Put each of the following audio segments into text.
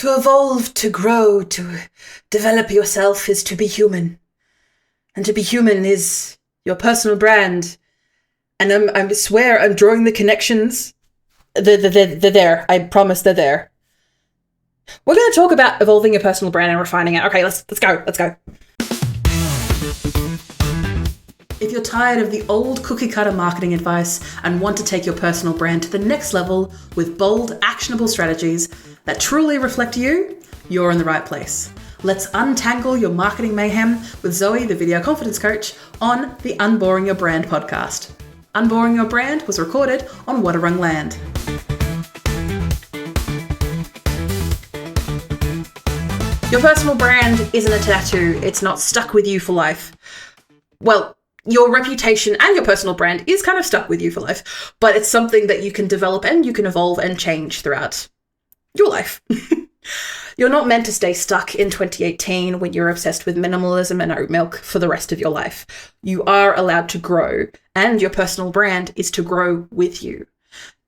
To evolve, to grow, to develop yourself is to be human. And to be human is your personal brand. And I swear I'm drawing the connections. They're there. I promise they're there. We're going to talk about evolving your personal brand and refining it. Okay, let's go. If you're tired of the old cookie cutter marketing advice and want to take your personal brand to the next level with bold, actionable strategies that truly reflect you, you're in the right place. Let's untangle your marketing mayhem with Zoe, the video confidence coach, on the Unboring Your Brand podcast. Unboring Your Brand was recorded on Wadawurrung land. Your personal brand isn't a tattoo. It's not stuck with you for life. Well, your reputation and your personal brand is kind of stuck with you for life, but it's something that you can develop and you can evolve and change throughout your life. You're not meant to stay stuck in 2018 when you're obsessed with minimalism and oat milk for the rest of your life. You are allowed to grow, and your personal brand is to grow with you,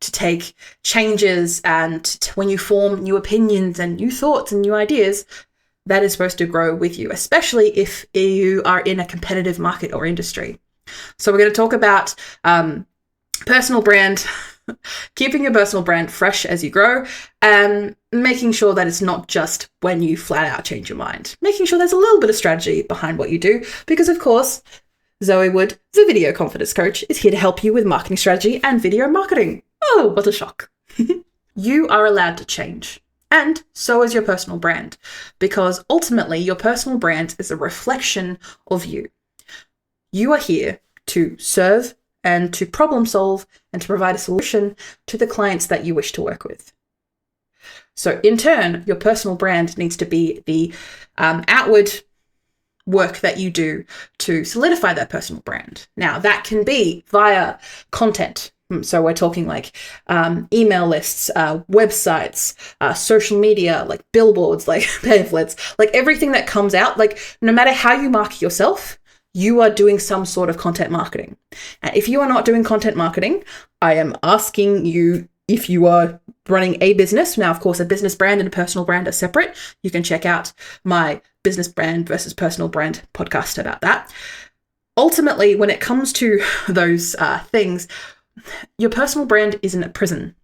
to take changes, and when you form new opinions and new thoughts and new ideas, that is supposed to grow with you, especially if you are in a competitive market or industry. So we're going to talk about personal brand, keeping your personal brand fresh as you grow, and making sure that it's not just when you flat out change your mind. Making sure there's a little bit of strategy behind what you do, because of course, Zoe Wood, the video confidence coach, is here to help you with marketing strategy and video marketing. Oh, what a shock. You are allowed to change. And so is your personal brand, because ultimately your personal brand is a reflection of you. You are here to serve and to problem solve and to provide a solution to the clients that you wish to work with. So in turn, your personal brand needs to be the outward work that you do to solidify that personal brand. Now, that can be via content. So we're talking like email lists, websites, social media, like billboards, like pamphlets, like everything that comes out, like no matter how you market yourself, you are doing some sort of content marketing. And if you are not doing content marketing, I am asking you if you are running a business. Now, of course, a business brand and a personal brand are separate. You can check out my business brand versus personal brand podcast about that. Ultimately, when it comes to those things, your personal brand isn't a prison,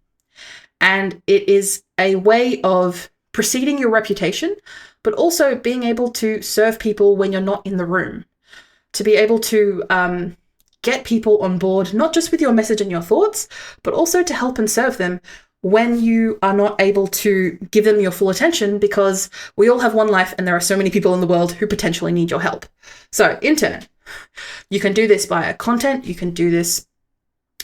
and it is a way of preceding your reputation, but also being able to serve people when you're not in the room, to be able to get people on board, not just with your message and your thoughts, but also to help and serve them when you are not able to give them your full attention, because we all have one life and there are so many people in the world who potentially need your help. So in turn, you can do this via content, you can do this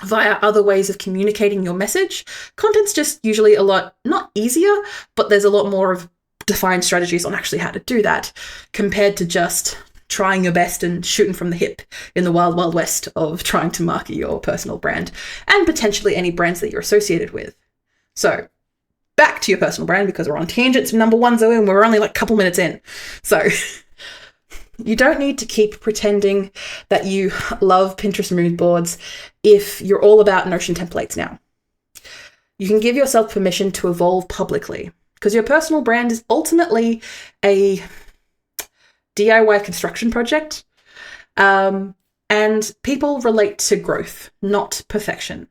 via other ways of communicating your message. Content's just usually a lot, not easier, but there's a lot more of defined strategies on actually how to do that compared to just trying your best and shooting from the hip in the wild, wild west of trying to market your personal brand and potentially any brands that you're associated with. So back to your personal brand, because we're on tangents number one, Zoe, and we're only like a couple minutes in. So you don't need to keep pretending that you love Pinterest mood boards if you're all about Notion templates now. You can give yourself permission to evolve publicly, because your personal brand is ultimately a DIY construction project, and people relate to growth, not perfection.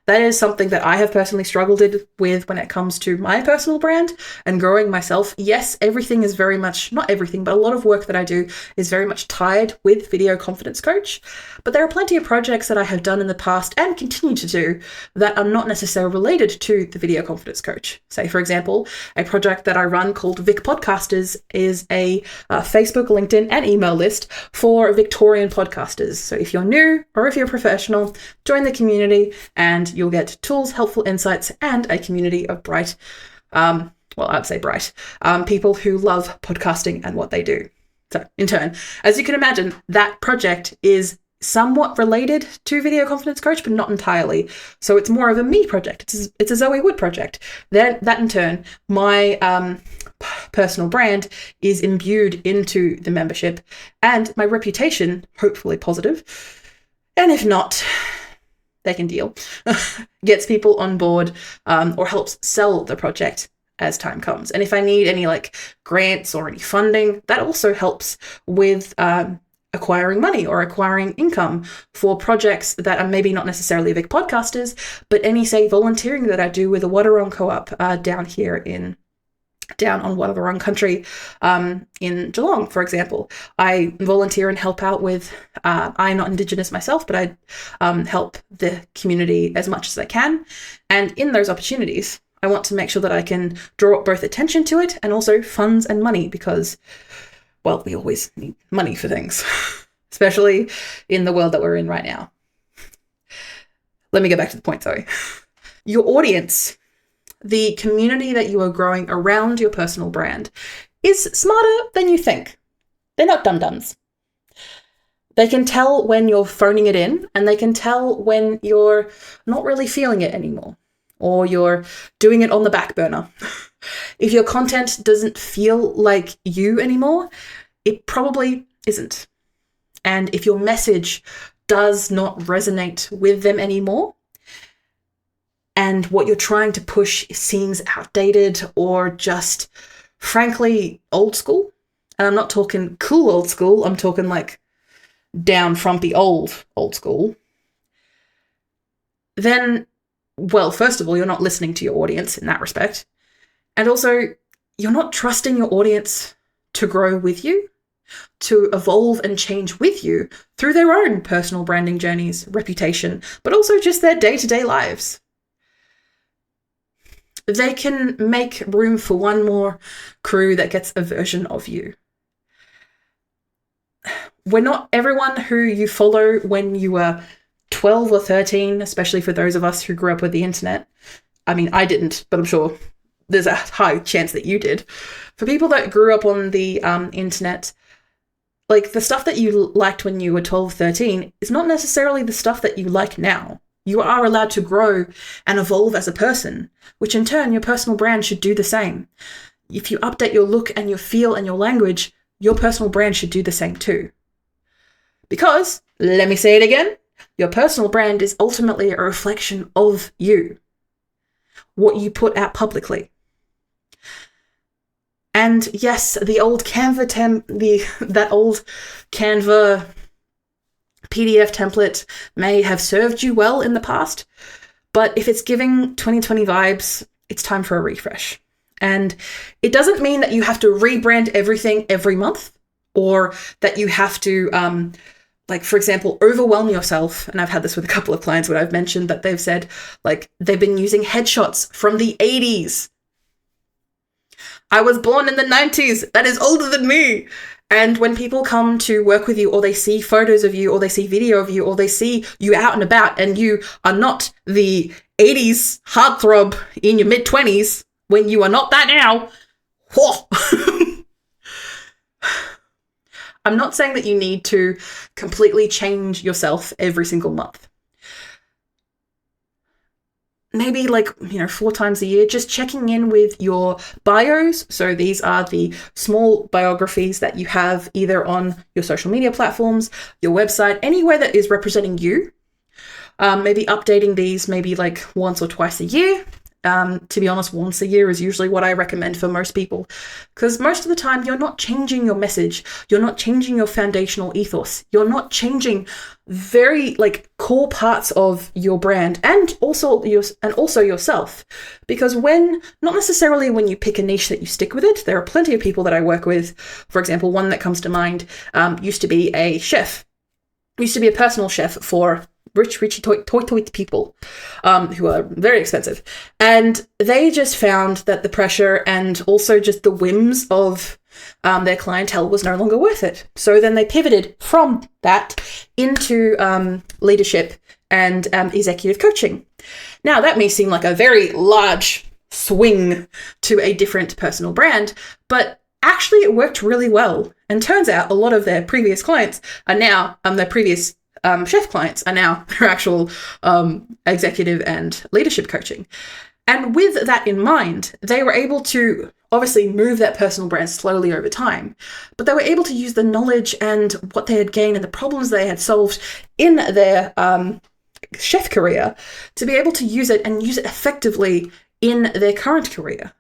That is something that I have personally struggled with when it comes to my personal brand and growing myself. Yes, everything is very much, not everything, but a lot of work that I do is very much tied with Video Confidence Coach. But there are plenty of projects that I have done in the past and continue to do that are not necessarily related to the Video Confidence Coach. Say, for example, a project that I run called Vic Podcasters is a Facebook, LinkedIn, and email list for Victorian podcasters. So if you're new or if you're a professional, join the community and you'll get tools, helpful insights, and a community of bright, people who love podcasting and what they do. So in turn, as you can imagine, that project is somewhat related to Video Confidence Coach, but not entirely. So it's more of a me project. It's a Zoe Wood project. Then that in turn, my personal brand is imbued into the membership, and my reputation, hopefully positive, and if not, they can deal, gets people on board or helps sell the project as time comes. And if I need any like grants or any funding, that also helps with acquiring money or acquiring income for projects that are maybe not necessarily big podcasters, but any, say, volunteering that I do with the Wadawurrung co-op down on Wadawurrung country in Geelong, for example. I volunteer and help out with, I'm not Indigenous myself, but I help the community as much as I can. And in those opportunities, I want to make sure that I can draw both attention to it and also funds and money because, well, we always need money for things, especially in the world that we're in right now. Let me get back to the point, Zoe. Your audience, the community that you are growing around your personal brand, is smarter than you think. They're not dum-dums. They can tell when you're phoning it in, and they can tell when you're not really feeling it anymore, or you're doing it on the back burner. If your content doesn't feel like you anymore, it probably isn't. And if your message does not resonate with them anymore, and what you're trying to push seems outdated or just, frankly, old school, and I'm not talking cool old school, I'm talking like down frumpy old school, then, well, first of all, you're not listening to your audience in that respect. And also, you're not trusting your audience to grow with you, to evolve and change with you through their own personal branding journeys, reputation, but also just their day-to-day lives. They can make room for one more crew that gets a version of you. We're not everyone who you follow when you were 12 or 13, especially for those of us who grew up with the internet. I mean, I didn't, but I'm sure there's a high chance that you did. For people that grew up on the internet, like the stuff that you liked when you were 12, 13 is not necessarily the stuff that you like now. You are allowed to grow and evolve as a person, which in turn, your personal brand should do the same. If you update your look and your feel and your language, your personal brand should do the same too. Because, let me say it again, your personal brand is ultimately a reflection of you, what you put out publicly. And yes, the old that old Canva PDF template may have served you well in the past, but if it's giving 2020 vibes, it's time for a refresh. And it doesn't mean that you have to rebrand everything every month, or that you have to, like, for example, overwhelm yourself. And I've had this with a couple of clients where I've mentioned that they've said, like, they've been using headshots from the 80s. I was born in the 90s. That is older than me. And when people come to work with you, or they see photos of you, or they see video of you, or they see you out and about, and you are not the 80s heartthrob in your mid-20s, when you are not that now, whoa. I'm not saying that you need to completely change yourself every single month. Maybe 4 times a year, just checking in with your bios. So these are the small biographies that you have either on your social media platforms, your website, anywhere that is representing you. Maybe updating these maybe like once or twice a year. To be honest, once a year is usually what I recommend for most people, because most of the time you're not changing your message. You're not changing your foundational ethos. You're not changing very core parts of your brand and also yourself. Because not necessarily when you pick a niche that you stick with it. There are plenty of people that I work with. For example, one that comes to mind used to be a chef. Used to be a personal chef for rich toy people who are very expensive. And they just found that the pressure and also just the whims of their clientele was no longer worth it. So then they pivoted from that into leadership and executive coaching. Now, that may seem like a very large swing to a different personal brand, but actually it worked really well. And turns out a lot of their previous clients are now, their previous chef clients are now their actual executive and leadership coaching. And with that in mind, they were able to obviously move that personal brand slowly over time, but they were able to use the knowledge and what they had gained and the problems they had solved in their chef career to be able to use it and use it effectively in their current career.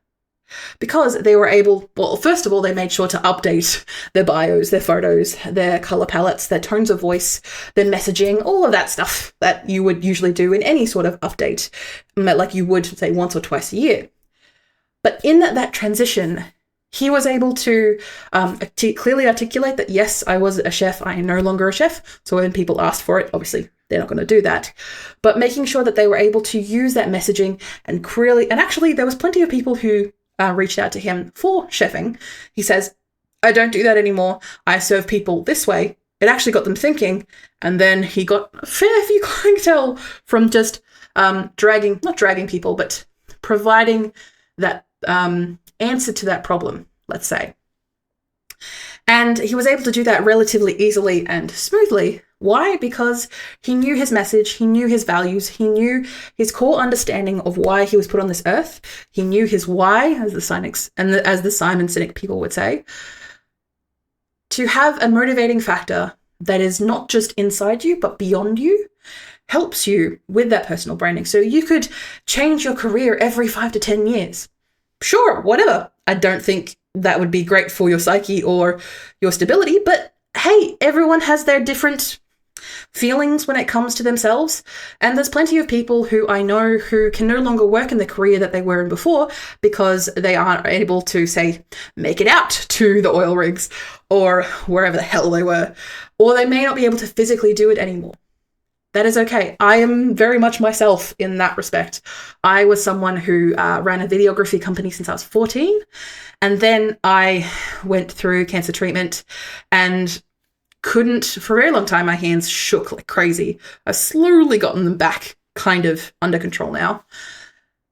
because they were able, well, first of all, they made sure to update their bios, their photos, their color palettes, their tones of voice, their messaging, all of that stuff that you would usually do in any sort of update, like you would, say, once or twice a year. But in that transition, he was able to clearly articulate that, yes, I was a chef, I am no longer a chef. So when people asked for it, obviously they're not going to do that. But making sure that they were able to use that messaging and clearly, and actually there was plenty of people who reached out to him for chefing. He says, I don't do that anymore. I serve people this way. It actually got them thinking. And then he got a fair few clientele from just not dragging people, but providing that answer to that problem, let's say. And he was able to do that relatively easily and smoothly. Why? Because he knew his message, he knew his values, he knew his core understanding of why he was put on this earth. He knew his why, as the cynics and as the Simon Sinek people would say. To have a motivating factor that is not just inside you, but beyond you, helps you with that personal branding. So you could change your career every 5 to 10 years. Sure, whatever. I don't think that would be great for your psyche or your stability, but hey, everyone has their different feelings when it comes to themselves. And there's plenty of people who I know who can no longer work in the career that they were in before because they aren't able to, say, make it out to the oil rigs or wherever the hell they were, or they may not be able to physically do it anymore. That is okay. I am very much myself in that respect. I was someone who ran a videography company since I was 14. And then I went through cancer treatment and couldn't, for a very long time, my hands shook like crazy. I've slowly gotten them back kind of under control now.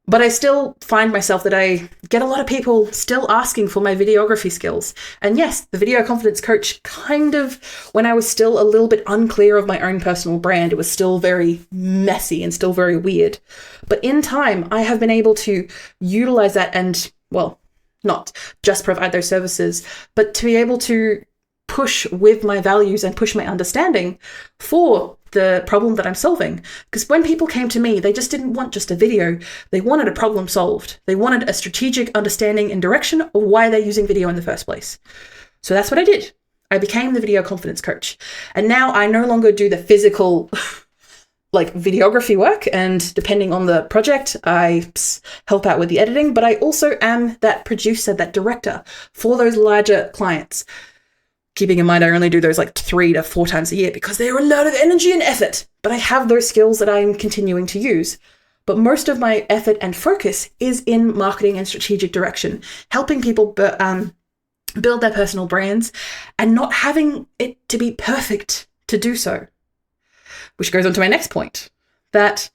But I still find myself that I get a lot of people still asking for my videography skills. And yes, the video confidence coach kind of, when I was still a little bit unclear of my own personal brand, it was still very messy and still very weird. But in time, I have been able to utilize that and, well, not just provide those services, but to be able to push with my values and push my understanding for the problem that I'm solving. Because when people came to me, they just didn't want just a video. They wanted a problem solved. They wanted a strategic understanding and direction of why they're using video in the first place. So that's what I did. I became the video confidence coach. And now I no longer do the physical like videography work. And depending on the project, I help out with the editing, but I also am that producer, that director for those larger clients. Keeping in mind, I only do those like 3 to 4 times a year because they're a lot of energy and effort. But I have those skills that I'm continuing to use. But most of my effort and focus is in marketing and strategic direction, helping people build their personal brands and not having it to be perfect to do so. Which goes on to my next point, that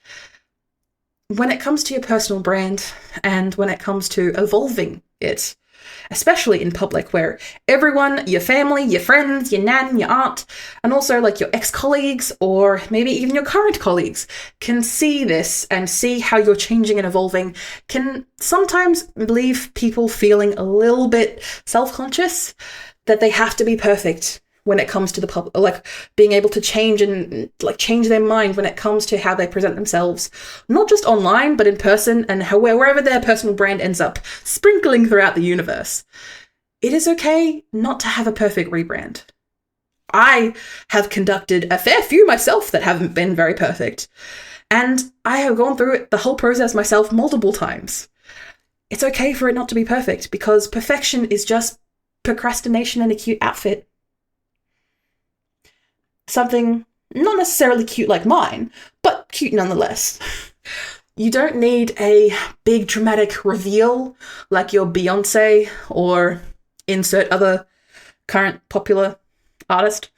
when it comes to your personal brand and when it comes to evolving it, especially in public where everyone, your family, your friends, your nan, your aunt, and also like your ex-colleagues or maybe even your current colleagues can see this and see how you're changing and evolving, can sometimes leave people feeling a little bit self-conscious that they have to be perfect when it comes to the public, like being able to change and like change their mind when it comes to how they present themselves, not just online, but in person and wherever their personal brand ends up sprinkling throughout the universe. It is okay not to have a perfect rebrand. I have conducted a fair few myself that haven't been very perfect. And I have gone through it, the whole process myself multiple times. It's okay for it not to be perfect because perfection is just procrastination in a cute outfit. Something not necessarily cute like mine, but cute nonetheless. You don't need a big dramatic reveal like your Beyonce or insert other current popular artist.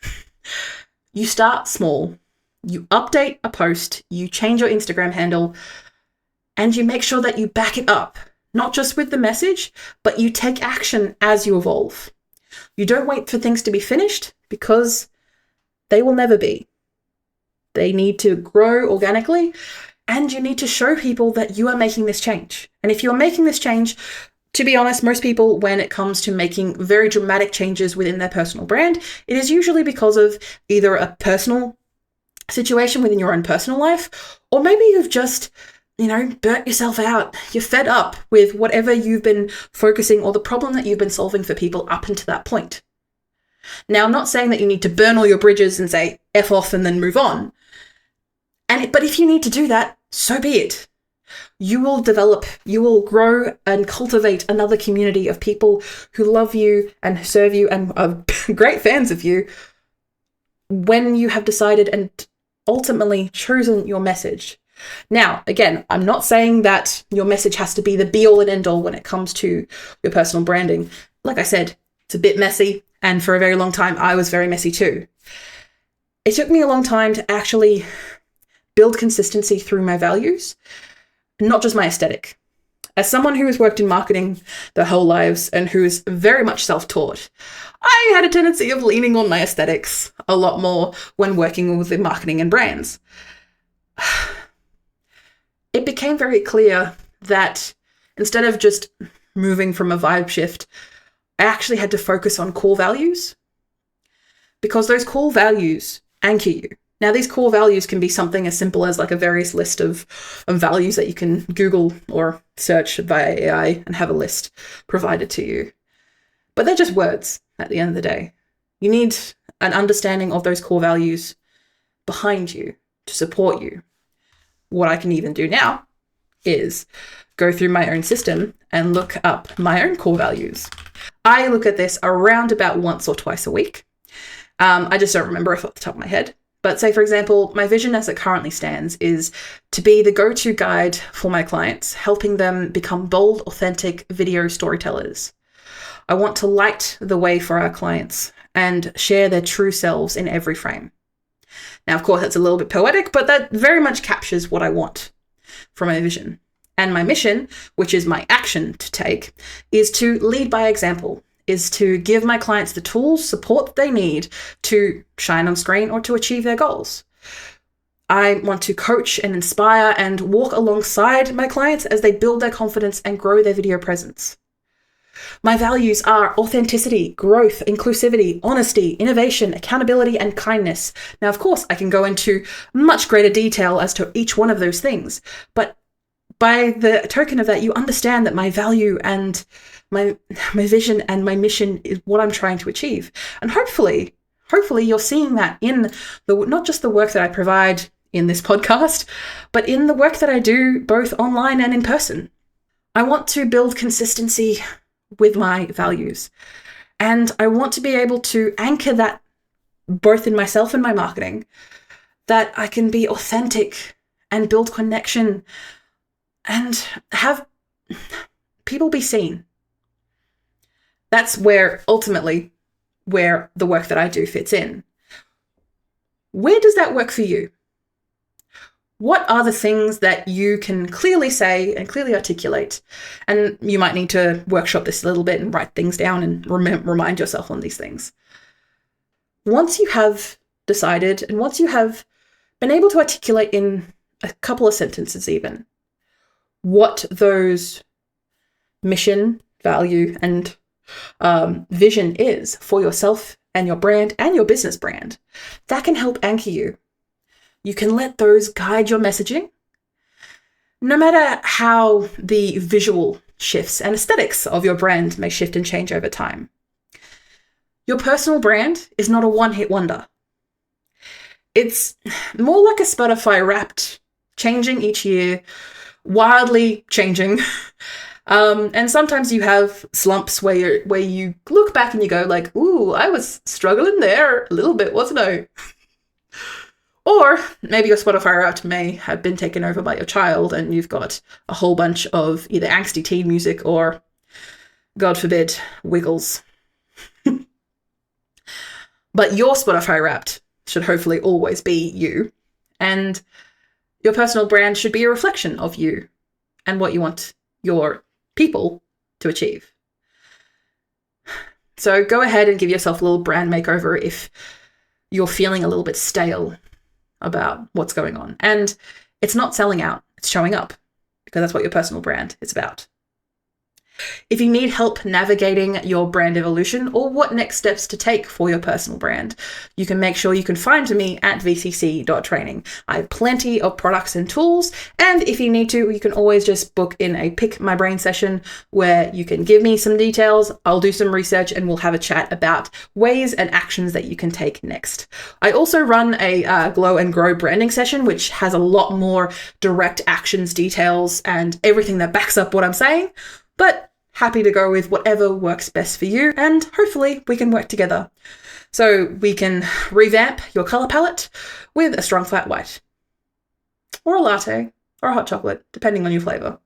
You start small. You update a post, you change your Instagram handle, and you make sure that you back it up, not just with the message, but you take action as you evolve. You don't wait for things to be finished because they will never be. They need to grow organically, and you need to show people that you are making this change. And if you're making this change, to be honest, most people, when it comes to making very dramatic changes within their personal brand, it is usually because of either a personal situation within your own personal life, or maybe you've just burnt yourself out. You're fed up with whatever you've been focusing or the problem that you've been solving for people up until that point. Now, I'm not saying that you need to burn all your bridges and say F off and then move on. But if you need to do that, so be it. You will develop, you will grow and cultivate another community of people who love you and serve you and are great fans of you when you have decided and ultimately chosen your message. Now, again, I'm not saying that your message has to be the be all and end all when it comes to your personal branding. Like I said, it's a bit messy, and for a very long time, I was very messy too. It took me a long time to actually build consistency through my values, not just my aesthetic. As someone who has worked in marketing their whole lives and who is very much self-taught, I had a tendency of leaning on my aesthetics a lot more when working with the marketing and brands. It became very clear that instead of just moving from a vibe shift, I actually had to focus on core values, because those core values anchor you. Now, these core values can be something as simple as like a various list of values that you can Google or search via AI and have a list provided to you. But they're just words at the end of the day. You need an understanding of those core values behind you to support you. What I can even do now is go through my own system and look up my own core values. I look at this around about once or twice a week. I just don't remember off the top of my head. But say, for example, my vision as it currently stands is to be the go-to guide for my clients, helping them become bold, authentic video storytellers. I want to light the way for our clients and share their true selves in every frame. Now, of course, that's a little bit poetic, but that very much captures what I want from my vision. And my mission, which is my action to take, is to lead by example, is to give my clients the tools, support that they need to shine on screen or to achieve their goals. I want to coach and inspire and walk alongside my clients as they build their confidence and grow their video presence. My values are authenticity, growth, inclusivity, honesty, innovation, accountability, and kindness. Now, of course, I can go into much greater detail as to each one of those things, but by the token of that, you understand that my value and my vision and my mission is what I'm trying to achieve. And hopefully you're seeing that in not just the work that I provide in this podcast, but in the work that I do both online and in person. I want to build consistency with my values. And I want to be able to anchor that both in myself and my marketing, that I can be authentic and build connection and have people be seen. That's ultimately where the work that I do fits in. Where does that work for you? What are the things that you can clearly say and clearly articulate? And you might need to workshop this a little bit and write things down and remind yourself on these things. Once you have decided and once you have been able to articulate in a couple of sentences even what those mission, value, and vision is for yourself and your brand and your business brand, that can help anchor you. You can let those guide your messaging, no matter how the visual shifts and aesthetics of your brand may shift and change over time. Your personal brand is not a one-hit wonder. It's more like a Spotify Wrapped, changing each year, wildly changing. And sometimes you have slumps where you look back and you go like, ooh, I was struggling there a little bit, wasn't I? Or maybe your Spotify Wrapped may have been taken over by your child and you've got a whole bunch of either angsty teen music or, God forbid, Wiggles. But your Spotify Wrapped should hopefully always be you. And your personal brand should be a reflection of you and what you want your people to achieve. So go ahead and give yourself a little brand makeover if you're feeling a little bit stale about what's going on. And it's not selling out, it's showing up, because that's what your personal brand is about. If you need help navigating your brand evolution or what next steps to take for your personal brand, you can make sure you can find me at vcc.training. I have plenty of products and tools, and if you need to, you can always just book in a Pick My Brain session where you can give me some details, I'll do some research, and we'll have a chat about ways and actions that you can take next. I also run a Glow and Grow branding session, which has a lot more direct actions, details, and everything that backs up what I'm saying, but happy to go with whatever works best for you, and hopefully we can work together. So we can revamp your color palette with a strong flat white, or a latte, or a hot chocolate, depending on your flavor.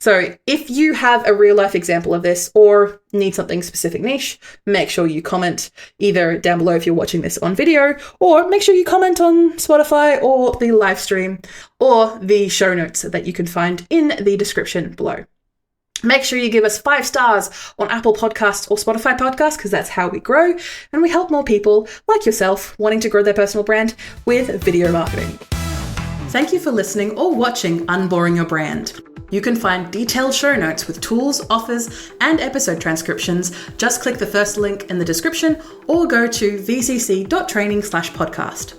So if you have a real life example of this or need something specific niche, make sure you comment either down below if you're watching this on video, or make sure you comment on Spotify or the live stream or the show notes that you can find in the description below. Make sure you give us 5 stars on Apple Podcasts or Spotify Podcasts, because that's how we grow and we help more people like yourself wanting to grow their personal brand with video marketing. Thank you for listening or watching Unboring Your Brand. You can find detailed show notes with tools, offers, and episode transcriptions. Just click the first link in the description or go to vcc.training/podcast.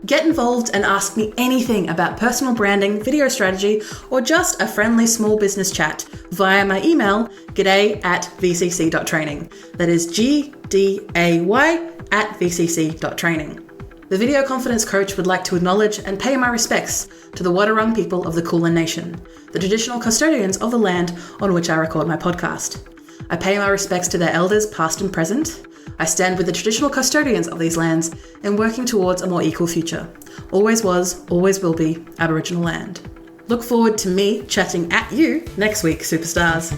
Get involved and ask me anything about personal branding, video strategy, or just a friendly small business chat via my email, g'day@vcc.training. That is gday@vcc.training. The Video Confidence Coach would like to acknowledge and pay my respects to the Wadawurrung people of the Kulin Nation, the traditional custodians of the land on which I record my podcast. I pay my respects to their elders past and present. I stand with the traditional custodians of these lands in working towards a more equal future. Always was, always will be Aboriginal land. Look forward to me chatting at you next week, superstars.